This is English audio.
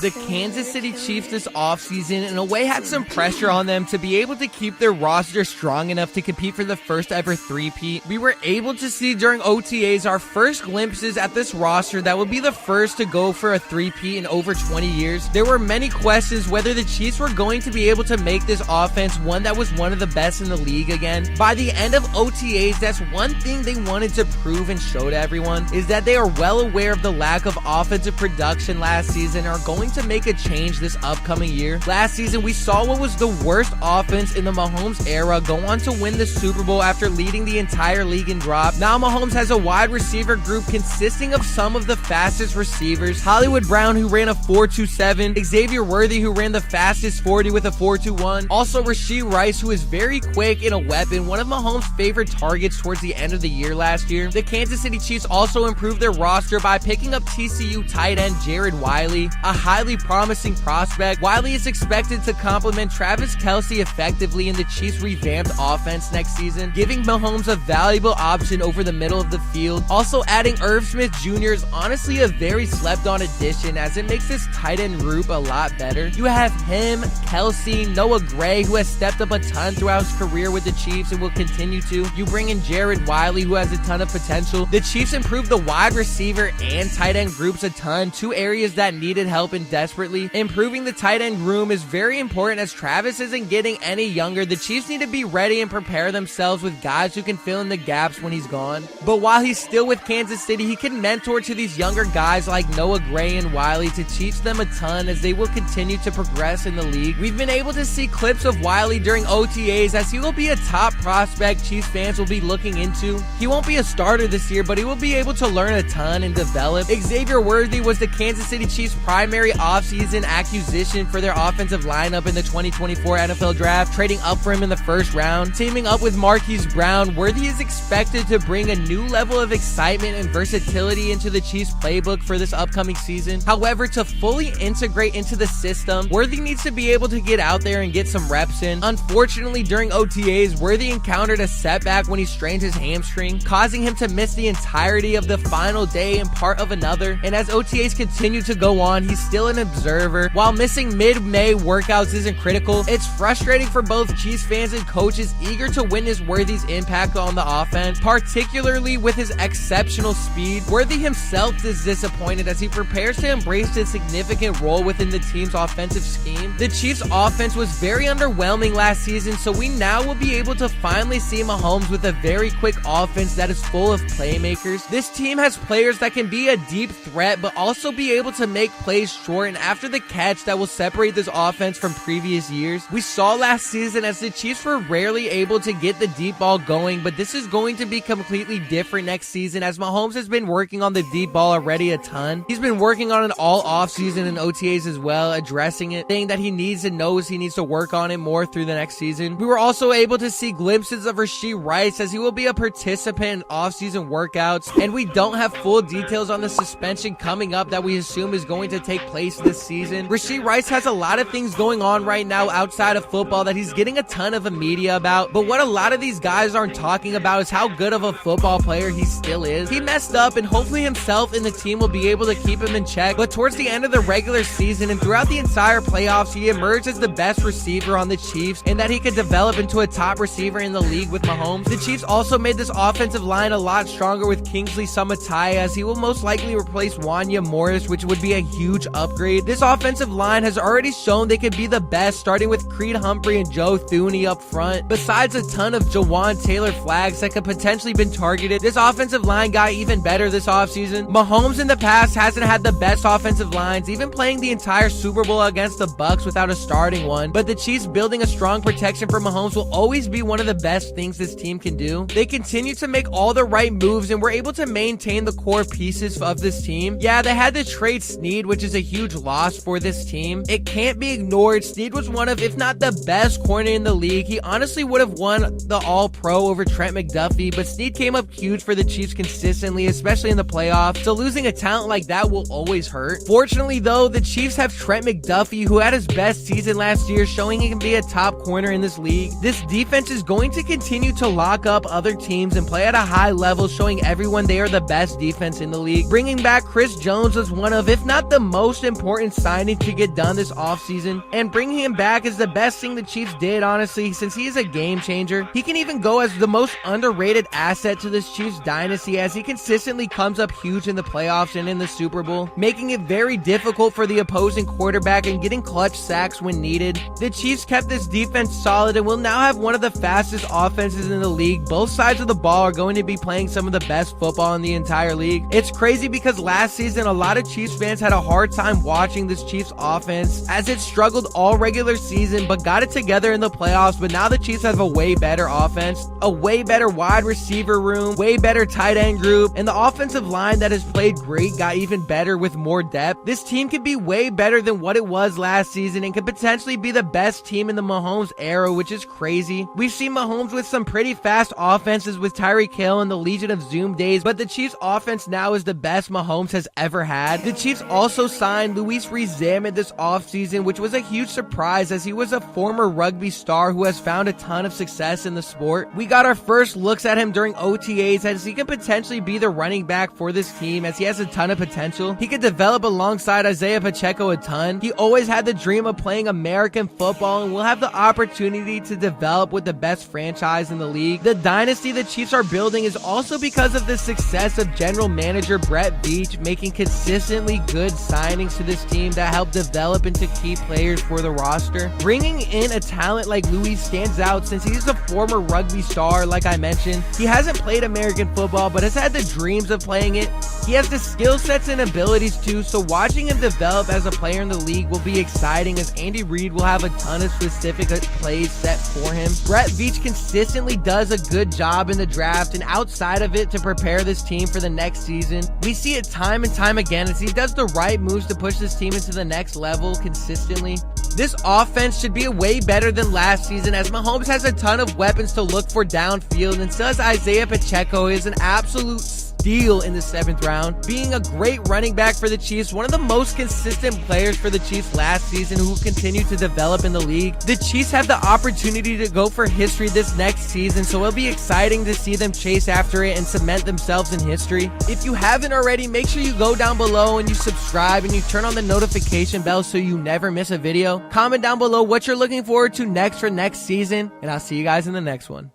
The Kansas City Chiefs this offseason in a way had some pressure on them to be able to keep their roster strong enough to compete for the first ever three-peat. We were able to see during OTAs our first glimpses at this roster that would be the first to go for a three-peat in over 20 years. There were many questions whether the Chiefs were going to be able to make this offense one that was one of the best in the league again. By the end of OTAs, that's one thing they wanted to prove and show to everyone, is that they are well aware of the lack of offensive production last season and are going to make a change this upcoming year. Last season, we saw what was the worst offense in the Mahomes era go on to win the Super Bowl after leading the entire league in drop. Now Mahomes has a wide receiver group consisting of some of the fastest receivers. Hollywood Brown, who ran a 4.27, Xavier Worthy, who ran the fastest 40 with a 4.21, also Rashee Rice, who is very quick and a weapon, one of Mahomes' favorite targets towards the end of the year last year. The Kansas City Chiefs also improved their roster by picking up TCU tight end Jared Wiley, a highly promising prospect. Wiley is expected to complement Travis Kelce effectively in the Chiefs' revamped offense next season, giving Mahomes a valuable option over the middle of the field. Also adding Irv Smith Jr. is honestly a very slept-on addition, as it makes this tight end group a lot better. You have him, Kelce, Noah Gray, who has stepped up a ton throughout his career with the Chiefs and will continue to. You bring in Jared Wiley, who has a ton of potential. The Chiefs improved the wide receiver and tight end groups a ton, two areas that needed help and desperately. Improving the tight end room is very important as Travis isn't getting any younger. The Chiefs need to be ready and prepare themselves with guys who can fill in the gaps when he's gone. But while he's still with Kansas City, he can mentor to these younger guys like Noah Gray and Wiley to teach them a ton as they will continue to progress in the league. We've been able to see clips of Wiley during OTAs as he will be a top prospect Chiefs fans will be looking into. He won't be a starter this year, but he will be able to learn a ton and develop. Xavier Worthy was the Kansas City Chiefs' primary offseason acquisition for their offensive lineup in the 2024 NFL Draft, trading up for him in the first round. Teaming up with Marquise Brown, Worthy is expected to bring a new level of excitement and versatility into the Chiefs' playbook for this upcoming season. However, to fully integrate into the system, Worthy needs to be able to get out there and get some reps in. Unfortunately, during OTAs, Worthy encountered a setback when he strained his hamstring, causing him to miss the entirety of the final day and part of another. And as OTAs continue to go on, he's still an observer. While missing mid-May workouts isn't critical, it's frustrating for both Chiefs fans and coaches eager to witness Worthy's impact on the offense, particularly with his exceptional speed. Worthy himself is disappointed as he prepares to embrace a significant role within the team's offensive scheme. The Chiefs' offense was very underwhelming last season, so we now will be able to finally see Mahomes with a very quick offense that is full of playmakers. This team has players that can be a deep threat, but also be able to make plays short and after the catch that will separate this offense from previous years. We saw last season as the Chiefs were rarely able to get the deep ball going, but this is going to be completely different next season as Mahomes has been working on the deep ball already a ton. He's been working on it all offseason and OTAs as well, addressing it, saying that he needs and knows he needs to work on it more through the next season. We were also able to see glimpses of Rashee Rice as he will be a participant in offseason workouts, and we don't have full details on the suspension coming up that we assume is going to take place this season. Rashee Rice has a lot of things going on right now outside of football that he's getting a ton of media about, but what a lot of these guys aren't talking about is how good of a football player he still is. He messed up and hopefully himself and the team will be able to keep him in check, but towards the end of the regular season and throughout the entire playoffs, he emerged as the best receiver on the Chiefs and that he could develop into a top receiver in the league with Mahomes. The Chiefs also made this offensive line a lot stronger with Kingsley Sumatai as he will most likely replace Wanya Morris, which would be a huge upgrade. This offensive line has already shown they could be the best, starting with Creed Humphrey and Joe Thuney up front. Besides a ton of Jawan Taylor flags that could potentially been targeted, this offensive line got even better this offseason. Mahomes in the past hasn't had the best offensive lines, even playing the entire Super Bowl against the Bucs without a starting one, but the Chiefs building a strong protection for Mahomes will always be one of the best things this team can do. They continue to make all the right moves and were able to maintain the core pieces of this team. Yeah, they had to trade Snead, which is a huge loss for this team. It can't be ignored. Snead was one of, if not the best corner in the league. He honestly would have won the All-Pro over Trent McDuffie, but Snead came up huge for the Chiefs consistently, especially in the playoffs, so losing a talent like that will always hurt. Fortunately though, the Chiefs have Trent McDuffie, who had his best season last year, showing he can be a top corner in this league. This defense is going to continue to lock up other teams and play at a high level, showing everyone they are the best defense in the league. Bringing back Chris Jones was one of, if not the most important signing to get done this offseason, and bringing him back is the best thing the Chiefs did, honestly, since he is a game changer. He can even go as the most underrated asset to this Chiefs dynasty, as he consistently comes up huge in the playoffs and in the Super Bowl, making it very difficult for the opposing quarterback and getting clutch sacks when needed. The Chiefs kept this defense solid and will now have one of the fastest offenses in the league. Both sides of the ball are going to be playing some of the best football in the entire league. It's crazy because last season a lot of Chiefs fans had a hard time watching this Chiefs offense, as it struggled all regular season but got it together in the playoffs. But now the Chiefs have a way better offense, a way better wide receiver room, way better tight end group, and the offensive line that has played great got even better with more depth. This team could be way better than what it was last season and could potentially be the best team in the Mahomes era, which is crazy. We've seen Mahomes with some pretty fast offenses with Tyreek Hill and the Legion of Zoom days, but the Chiefs offense now is the best Mahomes has ever had. The Chiefs also signed Luis Rezaman this offseason, which was a huge surprise as he was a former rugby star who has found a ton of success in the sport. We got our first looks at him during OTAs, as he could potentially be the running back for this team, as he has a ton of potential. He could develop alongside Isaiah Pacheco a ton. He always had the dream of playing American football and will have the opportunity to develop with the best franchise in the league. The dynasty the Chiefs are building is also because of the success of general manager Brett Veach making consistently good signings to this team that help develop into key players for the roster. Bringing in a talent like Luis stands out since he's a former rugby star. Like I mentioned, he hasn't played American football but has had the dreams of playing it. He has the skill sets and abilities too, so watching him develop as a player in the league will be exciting, as Andy Reid will have a ton of specific plays set for him. Brett Veach consistently does a good job in the draft and outside of it to prepare this team for the next season. We see it time and time again as he does the right moves to push this team into the next level consistently. This offense should be way better than last season, as Mahomes has a ton of weapons to look for downfield, and so does Isaiah Pacheco. Is an absolute steal in the 7th round, being a great running back for the Chiefs, one of the most consistent players for the Chiefs last season who continue to develop in the league. The Chiefs have the opportunity to go for history this next season, so it'll be exciting to see them chase after it and cement themselves in history. If you haven't already, make sure you go down below and you subscribe and you turn on the notification bell so you never miss a video. Comment down below what you're looking forward to next for next season, and I'll see you guys in the next one.